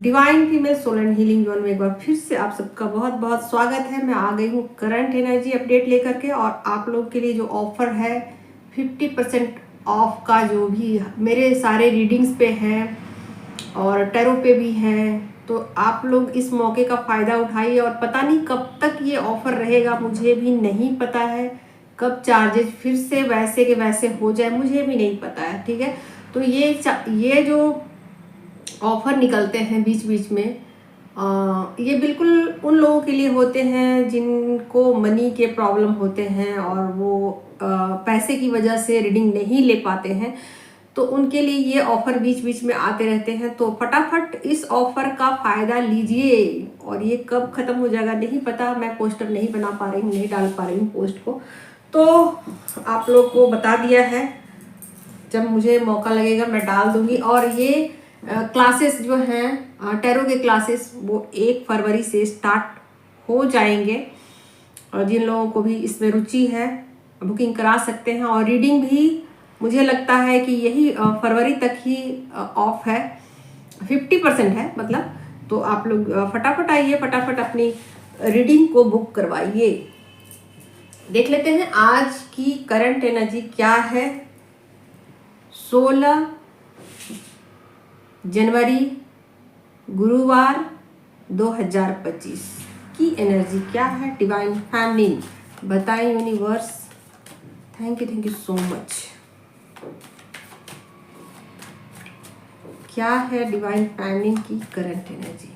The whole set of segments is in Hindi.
Divine female soul and healing zone में एक बार फिर से आप सबका बहुत बहुत स्वागत है। मैं आ गई हूँ करंट एनर्जी अपडेट लेकर के, और आप लोग के लिए जो ऑफर है 50% ऑफ का, जो भी मेरे सारे रीडिंग्स पे है और टैरो पे भी है, तो आप लोग इस मौके का फ़ायदा उठाइए। और पता नहीं कब तक ये ऑफ़र रहेगा, मुझे भी नहीं पता है। कब चार्जेस फिर से वैसे के वैसे हो जाए मुझे भी नहीं पता है, ठीक है। तो ये जो ऑफ़र निकलते हैं बीच बीच में, ये बिल्कुल उन लोगों के लिए होते हैं जिनको मनी के प्रॉब्लम होते हैं और वो पैसे की वजह से रीडिंग नहीं ले पाते हैं, तो उनके लिए ये ऑफ़र बीच बीच में आते रहते हैं। तो फटाफट इस ऑफ़र का फ़ायदा लीजिए। और ये कब ख़त्म हो जाएगा नहीं पता, मैं पोस्टर नहीं बना पा रही हूँ, नहीं डाल पा रही हूँ पोस्ट को, तो आप लोग को बता दिया है। जब मुझे मौका लगेगा मैं डाल दूंगी। और ये क्लासेस जो हैं टैरो के क्लासेस, वो 1 फरवरी से स्टार्ट हो जाएंगे। और जिन लोगों को भी इसमें रुचि है बुकिंग करा सकते हैं। और रीडिंग भी मुझे लगता है कि यही फरवरी तक ही ऑफ है, 50% है मतलब। तो आप लोग फटाफट आइए, फटाफट अपनी रीडिंग को बुक करवाइए। देख लेते हैं आज की करंट एनर्जी क्या है। 16 जनवरी गुरुवार 2025 की एनर्जी क्या है। डिवाइन फैमिली बताएं universe. Thank you so much. क्या है डिवाइन फैमिली की करंट एनर्जी।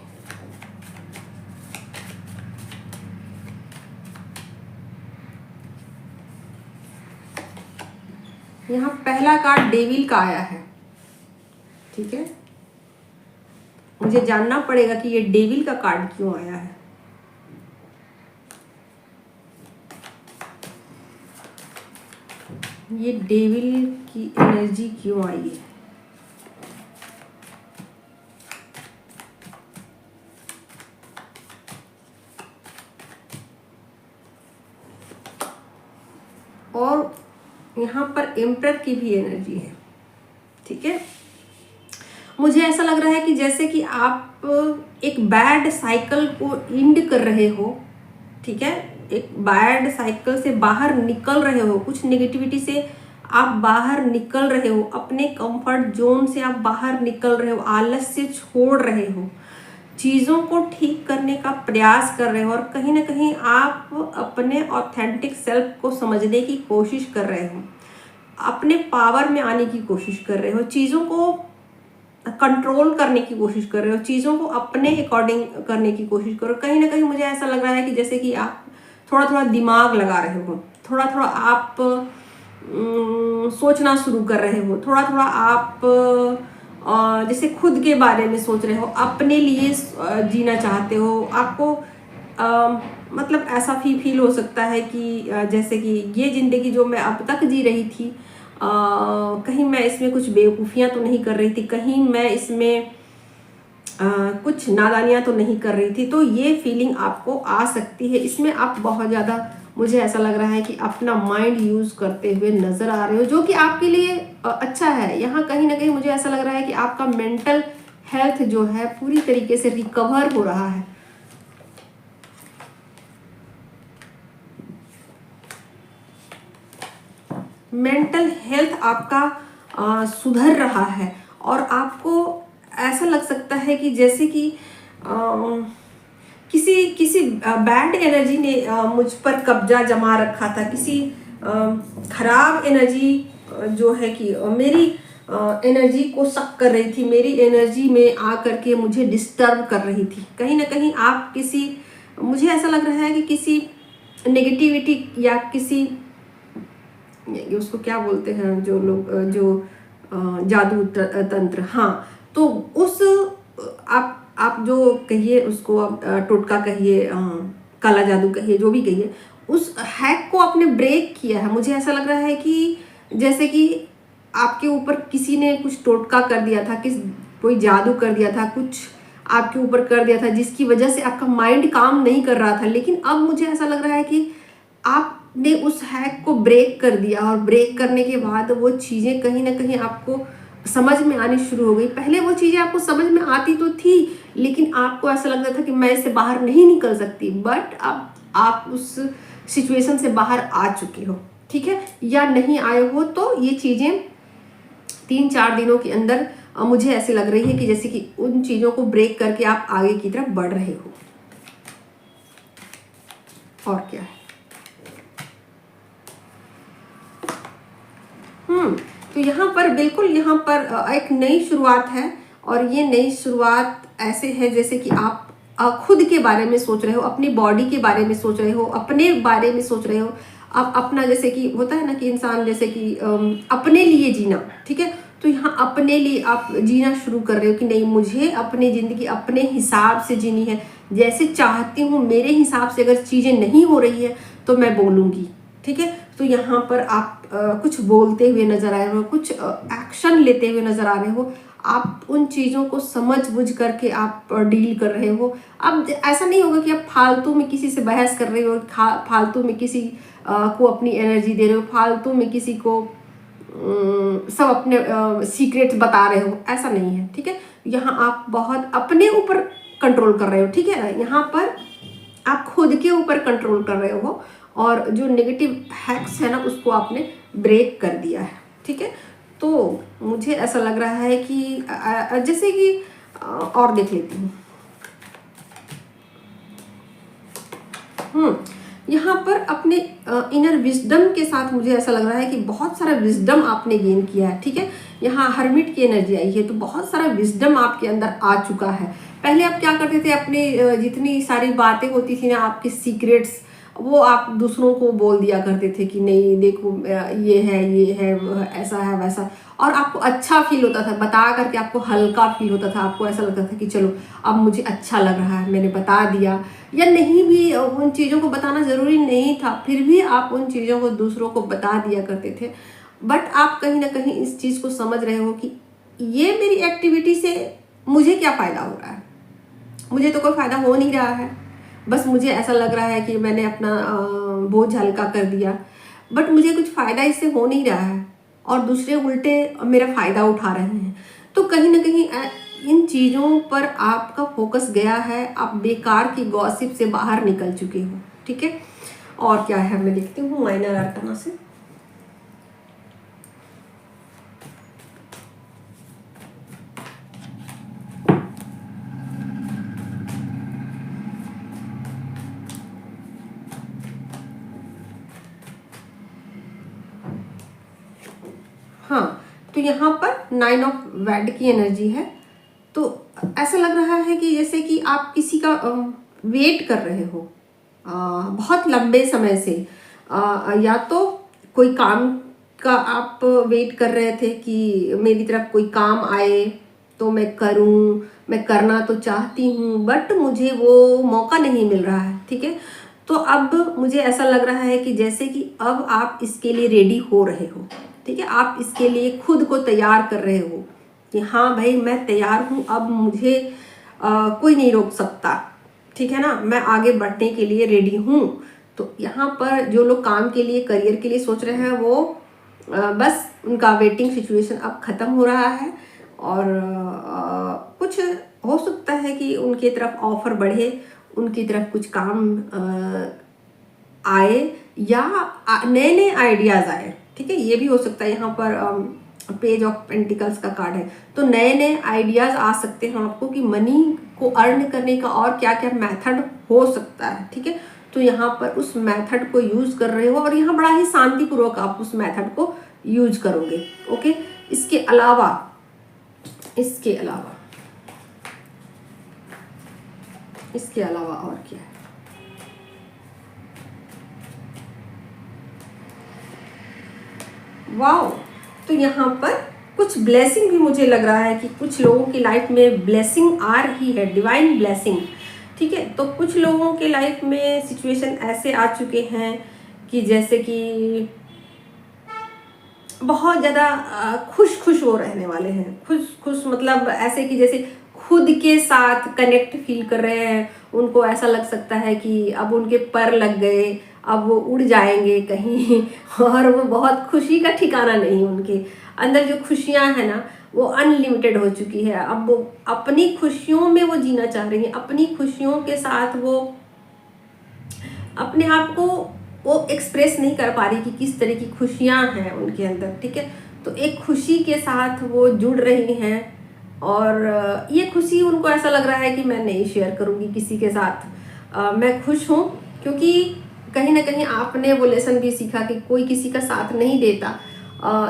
यहाँ पहला कार्ड डेविल का आया है, ठीक है। मुझे जानना पड़ेगा कि ये डेविल का कार्ड क्यों आया है। ये डेविल की एनर्जी क्यों आई है। और यहाँ पर एम्परर की भी एनर्जी है, ठीक है। मुझे ऐसा लग रहा है कि जैसे कि आप एक बैड साइकिल को इंड कर रहे हो, ठीक है। एक बैड साइकिल से बाहर निकल रहे हो, कुछ नेगेटिविटी से आप बाहर निकल रहे हो, अपने कंफर्ट जोन से आप बाहर निकल रहे हो, आलस से छोड़ रहे हो, चीज़ों को ठीक करने का प्रयास कर रहे हो। और कहीं ना कहीं आप अपने ऑथेंटिक सेल्फ को समझने की कोशिश कर रहे हो, अपने पावर में आने की कोशिश कर रहे हो, चीज़ों को कंट्रोल करने की कोशिश कर रहे हो, चीज़ों को अपने अकॉर्डिंग करने की कोशिश करो। कहीं ना कहीं मुझे ऐसा लग रहा है कि जैसे कि आप थोड़ा थोड़ा दिमाग लगा रहे हो, थोड़ा थोड़ा आप सोचना शुरू कर रहे हो, थोड़ा थोड़ा आप जैसे खुद के बारे में सोच रहे हो, अपने लिए जीना चाहते हो। आपको मतलब ऐसा फील हो सकता है कि जैसे कि ये ज़िंदगी जो मैं अब तक जी रही थी, कहीं मैं इसमें कुछ बेवकूफ़ियाँ तो नहीं कर रही थी, कहीं मैं इसमें कुछ नादानियाँ तो नहीं कर रही थी। तो ये फीलिंग आपको आ सकती है। इसमें आप बहुत ज़्यादा, मुझे ऐसा लग रहा है कि अपना माइंड यूज़ करते हुए नज़र आ रहे हो, जो कि आपके लिए अच्छा है। यहाँ कहीं ना कहीं मुझे ऐसा लग रहा है कि आपका मेंटल हेल्थ जो है पूरी तरीके से रिकवर हो रहा है। मेंटल हेल्थ आपका सुधर रहा है। और आपको ऐसा लग सकता है कि जैसे कि किसी बैड एनर्जी ने मुझ पर कब्जा जमा रखा था, किसी खराब एनर्जी जो है कि मेरी एनर्जी को सक कर रही थी, मेरी एनर्जी में आ करके मुझे डिस्टर्ब कर रही थी। कहीं ना कहीं आप मुझे ऐसा लग रहा है कि किसी नेगेटिविटी या किसी, उसको क्या बोलते हैं जो लोग, जो जादू तंत्र, हाँ, तो उस आप जो कहिए उसको, आप टोटका कहिए, काला जादू कहिए, जो भी कहिए, उस हैक को आपने ब्रेक किया है। मुझे ऐसा लग रहा है कि जैसे कि आपके ऊपर किसी ने कुछ टोटका कर दिया था, कोई जादू कर दिया था, कुछ आपके ऊपर कर दिया था, जिसकी वजह से आपका माइंड काम नहीं कर रहा था। लेकिन अब मुझे ऐसा लग रहा है कि आपने उस हैक को ब्रेक कर दिया, और ब्रेक करने के बाद वो चीज़ें कहीं ना कहीं आपको समझ में आनी शुरू हो गई। पहले वो चीज़ें आपको समझ में आती तो थी, लेकिन आपको ऐसा लगता था कि मैं इससे बाहर नहीं निकल सकती, बट अब आप उस सिचुएशन से बाहर आ चुके हो, ठीक है, या नहीं आए हो, तो ये चीज़ें 3-4 दिनों के अंदर मुझे ऐसे लग रही है कि जैसे कि उन चीज़ों को ब्रेक करके आप आगे की तरफ बढ़ रहे हो। और क्या है, तो यहाँ पर बिल्कुल, यहाँ पर एक नई शुरुआत है, और ये नई शुरुआत ऐसे है जैसे कि आप खुद के बारे में सोच रहे हो, अपनी बॉडी के बारे में सोच रहे हो, अपने बारे में सोच रहे हो। आप अपना, जैसे कि होता है ना कि इंसान जैसे कि अपने लिए जीना, ठीक है, तो यहाँ अपने लिए आप जीना शुरू कर रहे हो कि नहीं, मुझे अपनी ज़िंदगी अपने हिसाब से जीनी है, जैसे चाहती हूँ, मेरे हिसाब से अगर चीज़ें नहीं हो रही है तो मैं बोलूँगी, ठीक है। तो यहाँ पर आप कुछ बोलते हुए नजर आ रहे हो, कुछ एक्शन लेते हुए नजर आ रहे हो, आप उन चीज़ों को समझ बुझ करके आप डील कर रहे हो। अब ऐसा नहीं होगा कि आप फालतू में किसी से बहस कर रहे हो, फालतू में किसी को अपनी एनर्जी दे रहे हो, फालतू में किसी को सब अपने सीक्रेट्स बता रहे हो, ऐसा नहीं है, ठीक है। यहाँ आप बहुत अपने ऊपर कंट्रोल कर रहे हो, ठीक है। यहाँ पर आप खुद के ऊपर कंट्रोल कर रहे हो, और जो नेगेटिव हैक्स है ना, उसको आपने ब्रेक कर दिया है, ठीक है। तो मुझे ऐसा लग रहा है कि जैसे कि और देख लेती हूँ। यहाँ पर अपने इनर विजडम के साथ मुझे ऐसा लग रहा है कि बहुत सारा विजडम आपने गेन किया है, ठीक है। यहाँ हर्मिट की एनर्जी आई है, तो बहुत सारा विजडम आपके अंदर आ चुका है। पहले आप क्या करते थे, अपने जितनी सारी बातें होती थी ना, आपके सीक्रेट्स, वो आप दूसरों को बोल दिया करते थे कि नहीं देखो, ये है ऐसा है वैसा, और आपको अच्छा फील होता था, बता करके आपको हल्का फील होता था, आपको ऐसा लगता था कि चलो अब मुझे अच्छा लग रहा है, मैंने बता दिया। या नहीं भी, उन चीज़ों को बताना ज़रूरी नहीं था, फिर भी आप उन चीज़ों को दूसरों को बता दिया करते थे। बट आप कहीं ना कहीं इस चीज़ को समझ रहे हो कि ये मेरी एक्टिविटी से मुझे क्या फ़ायदा हो रहा है, मुझे तो कोई फ़ायदा हो नहीं रहा है, बस मुझे ऐसा लग रहा है कि मैंने अपना बोझ हल्का कर दिया, बट मुझे कुछ फ़ायदा इससे हो नहीं रहा है, और दूसरे उल्टे मेरा फ़ायदा उठा रहे हैं। तो कहीं ना कहीं इन चीज़ों पर आपका फोकस गया है, आप बेकार की गॉसिप से बाहर निकल चुके हो, ठीक है। और क्या है, मैं देखती हूँ माइनर आर्काना से। हाँ, तो यहाँ पर 9 ऑफ वैड की एनर्जी है। तो ऐसा लग रहा है कि जैसे कि आप किसी का वेट कर रहे हो बहुत लंबे समय से, या तो कोई काम का आप वेट कर रहे थे कि मेरी तरफ कोई काम आए तो मैं करूं, मैं करना तो चाहती हूं, बट मुझे वो मौका नहीं मिल रहा है, ठीक है। तो अब मुझे ऐसा लग रहा है कि जैसे कि अब आप इसके लिए रेडी हो रहे हो, ठीक है, आप इसके लिए खुद को तैयार कर रहे हो कि हाँ भाई मैं तैयार हूँ, अब मुझे कोई नहीं रोक सकता, ठीक है ना, मैं आगे बढ़ने के लिए रेडी हूँ। तो यहाँ पर जो लोग काम के लिए, करियर के लिए सोच रहे हैं, वो बस उनका वेटिंग सिचुएशन अब ख़त्म हो रहा है, और कुछ हो सकता है कि उनकी तरफ ऑफर बढ़े, उनकी तरफ कुछ काम आए, या नए नए आइडियाज़ आए, ठीक है, ये भी हो सकता है। यहाँ पर पेज ऑफ पेंटिकल्स का कार्ड है, तो नए नए आइडियाज़ आ सकते हैं आपको कि मनी को अर्न करने का और क्या क्या मेथड हो सकता है, ठीक है। तो यहाँ पर उस मेथड को यूज़ कर रहे हो, और यहाँ बड़ा ही शांतिपूर्वक आप उस मेथड को यूज करोगे, ओके। इसके अलावा और क्या है, वाओ। तो यहाँ पर कुछ ब्लेसिंग भी मुझे लग रहा है कि कुछ लोगों की लाइफ में ब्लेसिंग आ रही है, डिवाइन ब्लेसिंग, ठीक है। तो कुछ लोगों के लाइफ में सिचुएशन ऐसे आ चुके हैं कि जैसे कि बहुत ज़्यादा खुश वो रहने वाले हैं, खुश मतलब ऐसे कि जैसे खुद के साथ कनेक्ट फील कर रहे हैं, उनको ऐसा लग सकता है कि अब उनके पर लग गए, अब वो उड़ जाएंगे कहीं और वो बहुत खुशी का ठिकाना नहीं, उनके अंदर जो खुशियां हैं ना, वो अनलिमिटेड हो चुकी है। अब वो अपनी खुशियों में वो जीना चाह रही है, अपनी खुशियों के साथ वो अपने आप को वो एक्सप्रेस नहीं कर पा रही कि किस तरह की खुशियाँ हैं उनके अंदर, ठीक है। तो एक खुशी के साथ वो जुड़ रही हैं और ये खुशी उनको ऐसा लग रहा है कि मैं नहीं शेयर करूँगी किसी के साथ। मैं खुश हूँ क्योंकि कहीं ना कहीं आपने वो लेसन भी सीखा कि कोई किसी का साथ नहीं देता।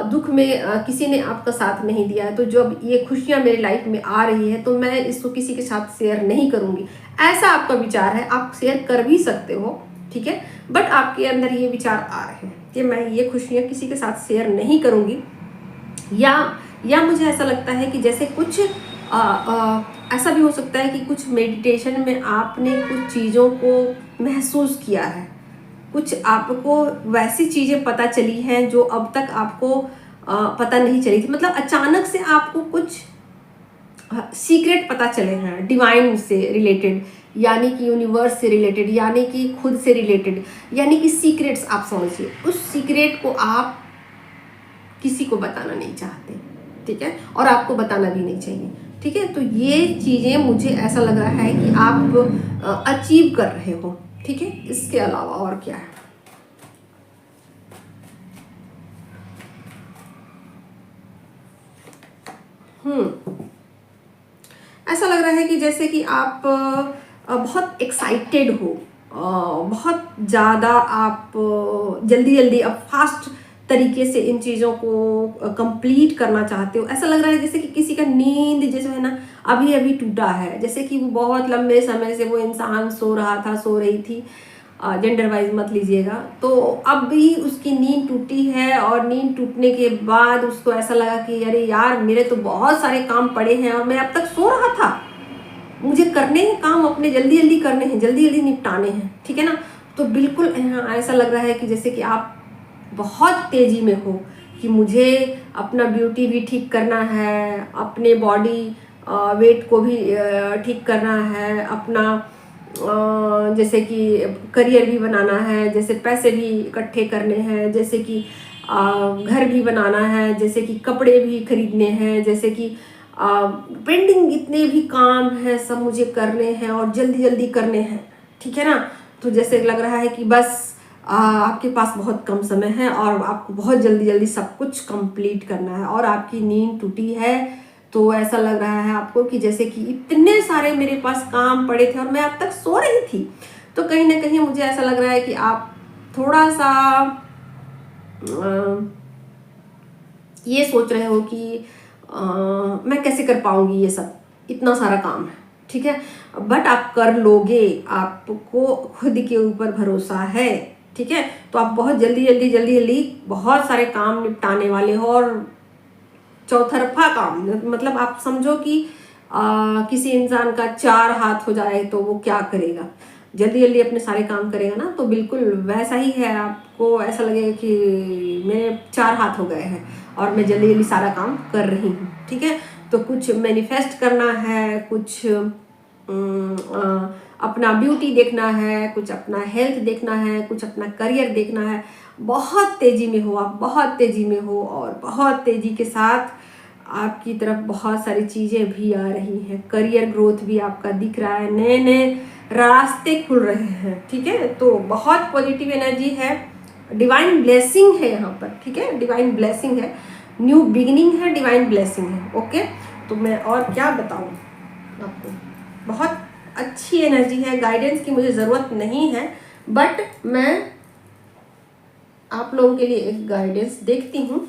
दुख में किसी ने आपका साथ नहीं दिया है, तो जब ये खुशियाँ मेरी लाइफ में आ रही है तो मैं इसको किसी के साथ शेयर नहीं करूँगी, ऐसा आपका विचार है। आप शेयर कर भी सकते हो, ठीक है, बट आपके अंदर ये विचार आ रहे हैं कि मैं ये खुशियाँ किसी के साथ शेयर नहीं करूँगी। या मुझे ऐसा लगता है कि जैसे कुछ ऐसा भी हो सकता है कि कुछ मेडिटेशन में आपने कुछ चीज़ों को महसूस किया है, कुछ आपको वैसी चीज़ें पता चली हैं जो अब तक आपको पता नहीं चली थी। मतलब अचानक से आपको कुछ सीक्रेट पता चले हैं डिवाइन से रिलेटेड, यानी कि यूनिवर्स से रिलेटेड, यानी कि खुद से रिलेटेड, यानी कि सीक्रेट्स आप समझिए। उस सीक्रेट को आप किसी को बताना नहीं चाहते, ठीक है, और आपको बताना भी नहीं चाहिए, ठीक है। तो ये चीज़ें मुझे ऐसा लग रहा है कि आप अचीव कर रहे हो, ठीक है। इसके अलावा और क्या है? ऐसा लग रहा है कि जैसे कि आप बहुत एक्साइटेड हो, बहुत ज़्यादा आप जल्दी जल्दी अब फास्ट तरीके से इन चीज़ों को कंप्लीट करना चाहते हो। ऐसा लग रहा है जैसे कि किसी का नींद जैसे है ना अभी अभी टूटा है, जैसे कि वो बहुत लंबे समय से वो इंसान सो रहा था, सो रही थी, जेंडर वाइज मत लीजिएगा, तो अब भी उसकी नींद टूटी है और नींद टूटने के बाद उसको ऐसा लगा कि अरे यार मेरे तो बहुत सारे काम पड़े हैं और मैं अब तक सो रहा था, मुझे करने हैं काम अपने, जल्दी जल्दी करने हैं, जल्दी जल्दी निपटाने हैं, ठीक है ना। तो बिल्कुल ऐसा लग रहा है कि जैसे कि आप बहुत तेज़ी में हो कि मुझे अपना ब्यूटी भी ठीक करना है, अपने बॉडी वेट को भी ठीक करना है, अपना जैसे कि करियर भी बनाना है, जैसे पैसे भी इकट्ठे करने हैं, जैसे कि घर भी बनाना है, जैसे कि कपड़े भी खरीदने हैं, जैसे कि पेंडिंग इतने भी काम हैं सब मुझे करने हैं और जल्दी जल्दी करने हैं, ठीक है ना। तो जैसे लग रहा है कि बस आपके पास बहुत कम समय है और आपको बहुत जल्दी जल्दी सब कुछ कंप्लीट करना है और आपकी नींद टूटी है। तो ऐसा लग रहा है आपको कि जैसे कि इतने सारे मेरे पास काम पड़े थे और मैं अब तक सो रही थी। तो कहीं ना कहीं मुझे ऐसा लग रहा है कि आप थोड़ा सा ये सोच रहे हो कि मैं कैसे कर पाऊंगी ये सब, इतना सारा काम है, ठीक है, बट आप कर लोगे, आपको खुद के ऊपर भरोसा है, ठीक है। तो आप बहुत जल्दी जल्दी जल्दी जल्दी बहुत सारे काम निपटाने वाले हो और चौतरफा काम, मतलब आप समझो कि किसी इंसान का 4 हाथ हो जाए तो वो क्या करेगा, जल्दी जल्दी अपने सारे काम करेगा ना, तो बिल्कुल वैसा ही है। आपको ऐसा लगेगा कि मेरे 4 हाथ हो गए हैं और मैं जल्दी जल्दी सारा काम कर रही हूँ, ठीक है। तो कुछ मैनिफेस्ट करना है, कुछ अपना ब्यूटी देखना है, कुछ अपना हेल्थ देखना है, कुछ अपना करियर देखना है। बहुत तेज़ी में हो आप, बहुत तेज़ी में हो और बहुत तेज़ी के साथ आपकी तरफ बहुत सारी चीज़ें भी आ रही हैं। करियर ग्रोथ भी आपका दिख रहा है, नए नए रास्ते खुल रहे हैं, ठीक है। तो बहुत पॉजिटिव एनर्जी है, डिवाइन ब्लेसिंग है यहाँ पर, ठीक है, डिवाइन ब्लेसिंग है, न्यू बिगिनिंग है, डिवाइन ब्लेसिंग है, ओके। तो मैं और क्या बताऊँ आपको, बहुत अच्छी एनर्जी है। गाइडेंस की मुझे ज़रूरत नहीं है, बट मैं आप लोगों के लिए एक गाइडेंस देखती हूँ,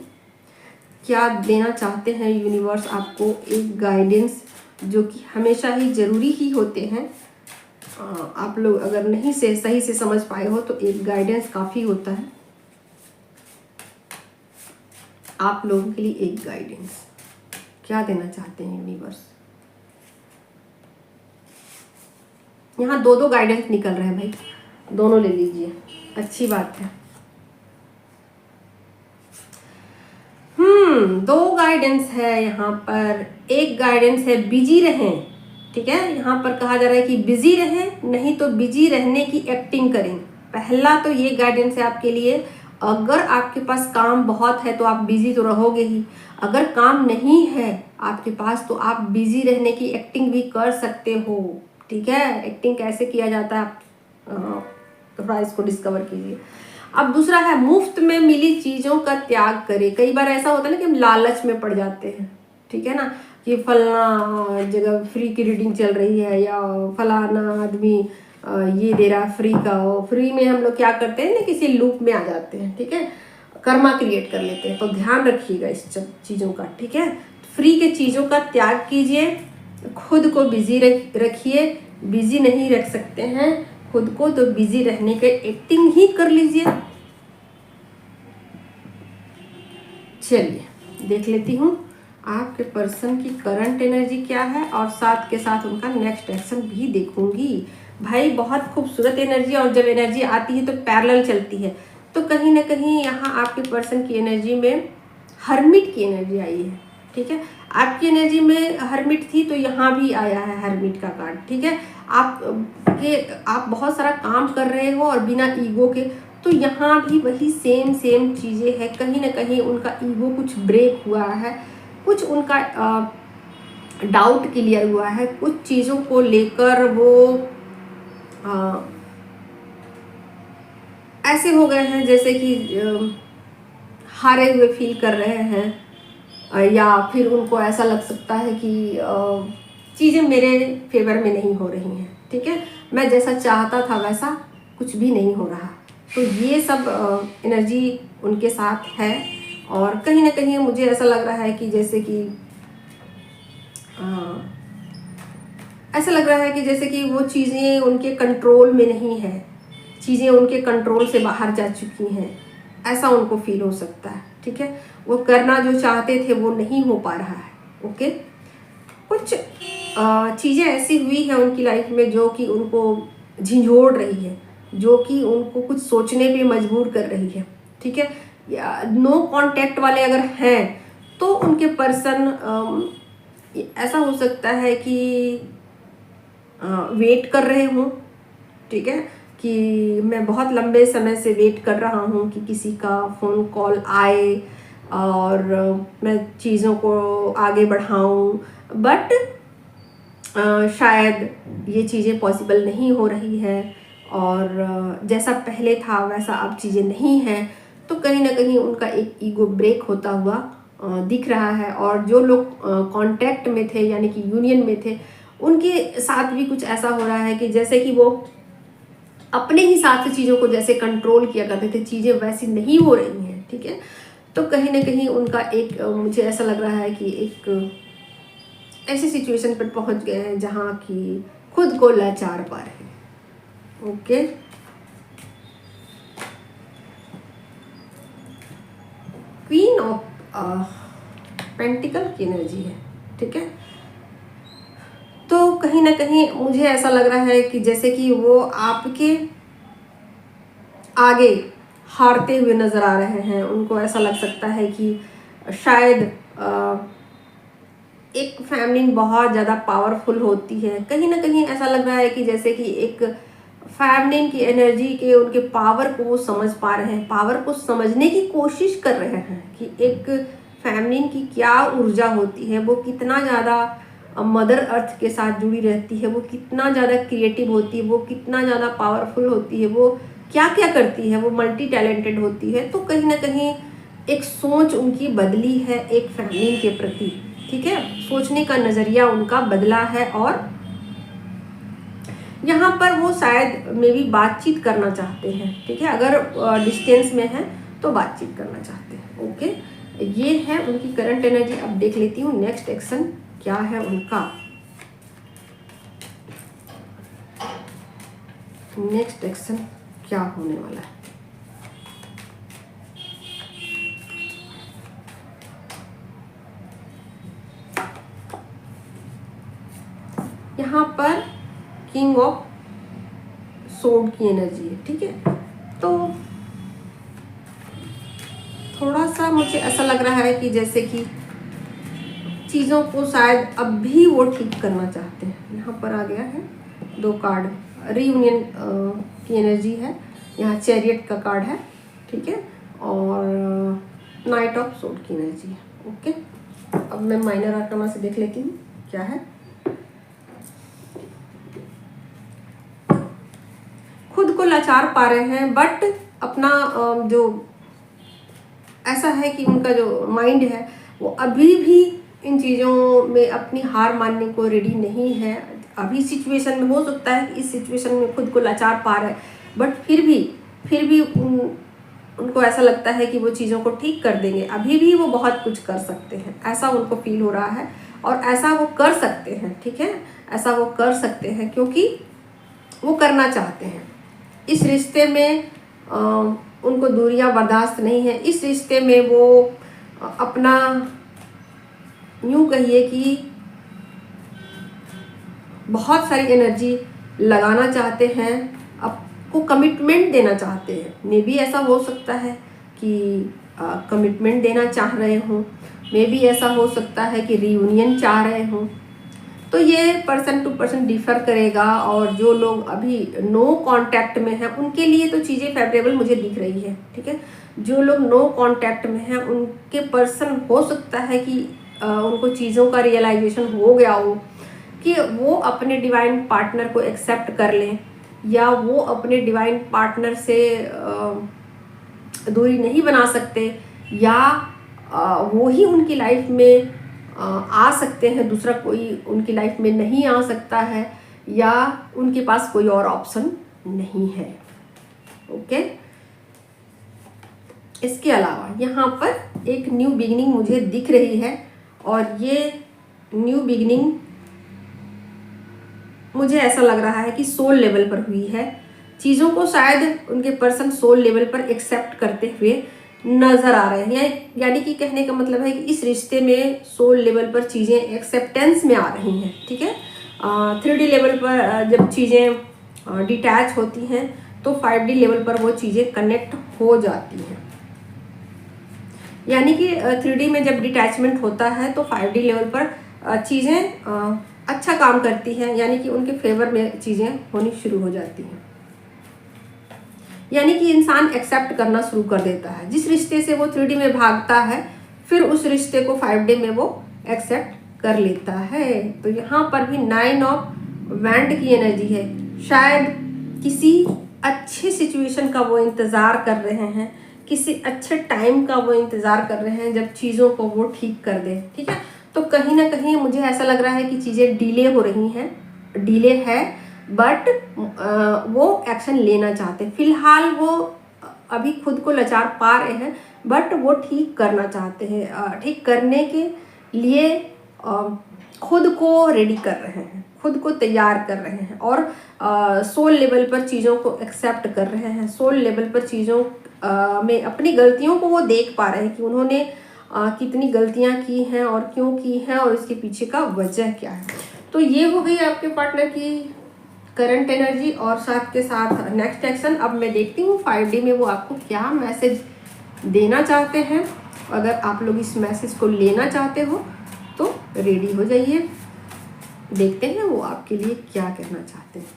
क्या देना चाहते हैं यूनिवर्स आपको। एक गाइडेंस जो कि हमेशा ही ज़रूरी ही होते हैं, आप लोग अगर नहीं से सही से समझ पाए हो तो एक गाइडेंस काफ़ी होता है। आप लोगों के लिए एक गाइडेंस क्या देना चाहते हैं यूनिवर्स। यहाँ दो गाइडेंस निकल रहे हैं भाई, दोनों ले लीजिए, अच्छी बात है। 2 गाइडेंस है यहाँ पर। एक गाइडेंस है बिजी रहें, ठीक है, यहाँ पर कहा जा रहा है कि बिजी रहें, नहीं तो बिजी रहने की एक्टिंग करें। पहला तो ये गाइडेंस है आपके लिए। अगर आपके पास काम बहुत है तो आप बिजी तो रहोगे ही, अगर काम नहीं है आपके पास, तो आप बिजी रहने की एक्टिंग भी कर सकते हो। ठीक है, एक्टिंग कैसे किया जाता है आप थोड़ा इसको डिस्कवर कीजिए। अब दूसरा है मुफ्त में मिली चीज़ों का त्याग करें। कई बार ऐसा होता है ना कि हम लालच में पड़ जाते हैं, ठीक है ना, कि फलाना जगह फ्री की रीडिंग चल रही है या फलाना आदमी ये दे रहा है फ्री का, फ्री में हम लोग क्या करते हैं ना, किसी लूप में आ जाते हैं, ठीक है, कर्मा क्रिएट कर लेते हैं। तो ध्यान रखिएगा इस चीज़ों का, ठीक है। फ्री के चीज़ों का त्याग कीजिए, खुद को बिजी रखिए। बिजी नहीं रख सकते हैं खुद को तो बिजी रहने के एक्टिंग ही कर लीजिए। चलिए देख लेती हूँ आपके पर्सन की करंट एनर्जी क्या है और साथ के साथ उनका नेक्स्ट एक्शन भी देखूंगी। भाई बहुत खूबसूरत एनर्जी, और जब एनर्जी आती है तो पैरेलल चलती है। तो कहीं ना कहीं यहाँ आपके पर्सन की एनर्जी में हर्मिट की एनर्जी आई है, ठीक है। आपकी एनर्जी में हर्मिट थी तो यहाँ भी आया है हर्मिट का कार्ड, ठीक है। आप बहुत सारा काम कर रहे हो और बिना ईगो के, तो यहाँ भी वही सेम चीज़ें हैं। कहीं ना कहीं उनका ईगो कुछ ब्रेक हुआ है, कुछ उनका डाउट क्लियर हुआ है, कुछ चीज़ों को लेकर वो ऐसे हो गए हैं जैसे कि हारे हुए फील कर रहे हैं, या फिर उनको ऐसा लग सकता है कि चीज़ें मेरे फेवर में नहीं हो रही हैं, ठीक है, मैं जैसा चाहता था वैसा कुछ भी नहीं हो रहा। तो ये सब एनर्जी उनके साथ है। और कहीं ना कहीं मुझे ऐसा लग रहा है कि जैसे कि ऐसा लग रहा है कि जैसे कि वो चीज़ें उनके कंट्रोल में नहीं है, चीज़ें उनके कंट्रोल से बाहर जा चुकी हैं, ऐसा उनको फील हो सकता है, ठीक है। वो करना जो चाहते थे वो नहीं हो पा रहा है। ओके, कुछ चीज़ें ऐसी हुई है उनकी लाइफ में जो कि उनको झिंझोड़ रही है, जो कि उनको कुछ सोचने पे मजबूर कर रही है, ठीक है। नो कांटेक्ट वाले अगर हैं तो उनके पर्सन ऐसा हो सकता है कि वेट कर रहे हूँ, ठीक है, कि मैं बहुत लंबे समय से वेट कर रहा हूँ कि किसी का फ़ोन कॉल आए और मैं चीज़ों को आगे बढ़ाऊँ, बट शायद ये चीज़ें पॉसिबल नहीं हो रही है और जैसा पहले था वैसा अब चीज़ें नहीं हैं। तो कहीं ना कहीं उनका एक ईगो ब्रेक होता हुआ दिख रहा है। और जो लोग कांटेक्ट में थे यानी कि यूनियन में थे, उनके साथ भी कुछ ऐसा हो रहा है कि जैसे कि वो अपने हिसाब से चीज़ों को जैसे कंट्रोल किया करते थे, चीज़ें वैसी नहीं हो रही हैं, ठीक है। तो कहीं ना कहीं उनका एक मुझे ऐसा लग रहा है कि एक ऐसी सिचुएशन पर पहुंच गए हैं जहाँ की खुद को लाचार पा रहे हैं। ओके, क्वीन ऑफ पेंटिकल की एनर्जी है, ठीक है। तो कहीं ना कहीं मुझे ऐसा लग रहा है कि जैसे कि वो आपके आगे हारते हुए नजर आ रहे हैं। उनको ऐसा लग सकता है कि शायद एक फैमिली बहुत ज़्यादा पावरफुल होती है। कहीं ना कहीं ऐसा लग रहा है कि जैसे कि एक फैमिली की एनर्जी के उनके पावर को वो समझ पा रहे हैं, पावर को समझने की कोशिश कर रहे हैं कि एक फैमिली की क्या ऊर्जा होती है, वो कितना ज़्यादा मदर अर्थ के साथ जुड़ी रहती है, वो कितना ज़्यादा क्रिएटिव होती है, वो कितना ज़्यादा पावरफुल होती है, वो क्या क्या करती है, वो मल्टी टैलेंटेड होती है। तो कहीं ना कहीं एक सोच उनकी बदली है एक फैमिली के प्रति, ठीक है, सोचने का नज़रिया उनका बदला है। और यहाँ पर वो शायद मे बी बातचीत करना चाहते हैं, ठीक है, अगर डिस्टेंस में है तो बातचीत करना चाहते हैं। ओके, ये है उनकी करंट एनर्जी। अब देख लेती हूँ नेक्स्ट एक्शन क्या है उनका। नेक्स्ट एक्शन क्या होने वाला है। यहाँ पर किंग ऑफ सोर्ड की एनर्जी है, ठीक है। तो थोड़ा सा मुझे ऐसा लग रहा है कि जैसे कि चीज़ों को शायद अब भी वो ठीक करना चाहते हैं। यहाँ पर आ गया है 2 कार्ड, रीयूनियन की एनर्जी है, यहाँ चैरियट का कार्ड है, ठीक है, और नाइट ऑफ सोर्ड की एनर्जी है। ओके, अब मैं माइनर आर्कना से देख लेती हूँ क्या है। खुद को लाचार पा रहे हैं, बट अपना जो ऐसा है कि उनका जो माइंड है वो अभी भी इन चीज़ों में अपनी हार मानने को रेडी नहीं है। अभी सिचुएशन में हो सकता है कि इस सिचुएशन में खुद को लाचार पा रहे हैं, बट फिर भी उनको ऐसा लगता है कि वो चीज़ों को ठीक कर देंगे। अभी भी वो बहुत कुछ कर सकते हैं, ऐसा उनको फील हो रहा है, और ऐसा वो कर सकते हैं। ठीक है, ऐसा वो कर सकते हैं क्योंकि वो करना चाहते हैं। इस रिश्ते में उनको दूरियां बर्दाश्त नहीं है। इस रिश्ते में वो अपना यूँ कहिए कि बहुत सारी एनर्जी लगाना चाहते हैं, आपको कमिटमेंट देना चाहते हैं। मे बी ऐसा हो सकता है कि कमिटमेंट देना चाह रहे हों, मे बी ऐसा हो सकता है कि रियूनियन चाह रहे हों। तो ये पर्सन टू पर्सन डिफर करेगा, और जो लोग अभी नो कांटेक्ट में हैं उनके लिए तो चीज़ें फेवरेबल मुझे दिख रही है। ठीक है, जो लोग नो कांटेक्ट में हैं उनके पर्सन हो सकता है कि उनको चीज़ों का रियलाइजेशन हो गया हो कि वो अपने डिवाइन पार्टनर को एक्सेप्ट कर लें, या वो अपने डिवाइन पार्टनर से दूरी नहीं बना सकते, या वो ही उनकी लाइफ में आ सकते हैं, दूसरा कोई उनकी लाइफ में नहीं आ सकता है, या उनके पास कोई और ऑप्शन नहीं है। ओके, इसके अलावा यहाँ पर एक न्यू बिगिनिंग मुझे दिख रही है, और ये न्यू बिगिनिंग मुझे ऐसा लग रहा है कि सोल लेवल पर हुई है। चीज़ों को शायद उनके पर्सन सोल लेवल पर एक्सेप्ट करते हुए नज़र आ रहे हैं, यानी कि कहने का मतलब है कि इस रिश्ते में सोल लेवल पर चीज़ें एक्सेप्टेंस में आ रही हैं। ठीक है, 3D लेवल पर जब चीज़ें डिटैच होती हैं तो 5D लेवल पर वो चीज़ें कनेक्ट हो जाती हैं। यानी कि 3D में जब डिटैचमेंट होता है तो 5D लेवल पर चीज़ें अच्छा काम करती हैं, यानी कि उनके फेवर में चीज़ें होनी शुरू हो जाती हैं। यानी कि इंसान एक्सेप्ट करना शुरू कर देता है। जिस रिश्ते से वो 3D में भागता है, फिर उस रिश्ते को 5D में वो एक्सेप्ट कर लेता है। तो यहाँ पर भी 9 ऑफ वैंड की एनर्जी है। शायद किसी अच्छे सिचुएशन का वो इंतज़ार कर रहे हैं, किसी अच्छे टाइम का वो इंतज़ार कर रहे हैं जब चीज़ों को वो ठीक कर दे। ठीक है, तो कहीं ना कहीं मुझे ऐसा लग रहा है कि चीज़ें डिले हो रही हैं, डिले है, बट वो एक्शन लेना चाहते हैं। फिलहाल वो अभी खुद को लाचार पा रहे हैं, बट वो ठीक करना चाहते हैं। ठीक करने के लिए खुद को रेडी कर रहे हैं, खुद को तैयार कर रहे हैं, और सोल लेवल पर चीज़ों को एक्सेप्ट कर रहे हैं। सोल लेवल पर चीज़ों में अपनी गलतियों को वो देख पा रहे हैं कि उन्होंने कितनी गलतियां की हैं और क्यों की हैं, और इसके पीछे का वजह क्या है। तो ये हो गई आपके पार्टनर की करंट एनर्जी, और साथ के साथ नेक्स्ट एक्शन। अब मैं देखती हूँ 5D में वो आपको क्या मैसेज देना चाहते हैं। अगर आप लोग इस मैसेज को लेना चाहते हो तो रेडी हो जाइए, देखते हैं वो आपके लिए क्या कहना चाहते हैं।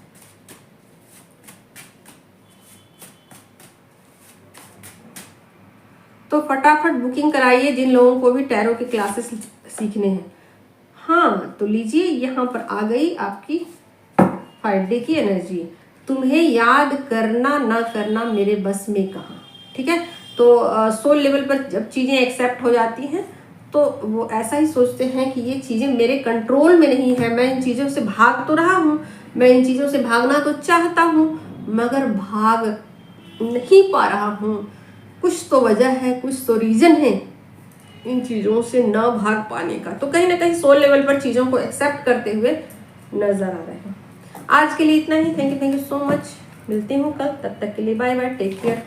तो फटाफट बुकिंग कराइए जिन लोगों को भी टैरो के क्लासेस सीखने हैं। हाँ, तो लीजिए, यहाँ पर आ गई आपकी 5D की एनर्जी। तुम्हें याद करना ना करना मेरे बस में कहाँ। ठीक है, तो सोल लेवल पर जब चीज़ें एक्सेप्ट हो जाती हैं तो वो ऐसा ही सोचते हैं कि ये चीज़ें मेरे कंट्रोल में नहीं है। मैं इन चीज़ों से भाग तो रहा हूँ, मैं इन चीज़ों से भागना तो चाहता हूँ, मगर भाग नहीं पा रहा हूँ। कुछ तो वजह है, कुछ तो रीज़न है इन चीज़ों से न भाग पाने का। तो कहीं ना कहीं सोल लेवल पर चीज़ों को एक्सेप्ट करते हुए नज़र आ रहे हैं। आज के लिए इतना ही। Thank you so much. मिलती हूँ कल, तब तक के लिए बाय बाय, टेक केयर।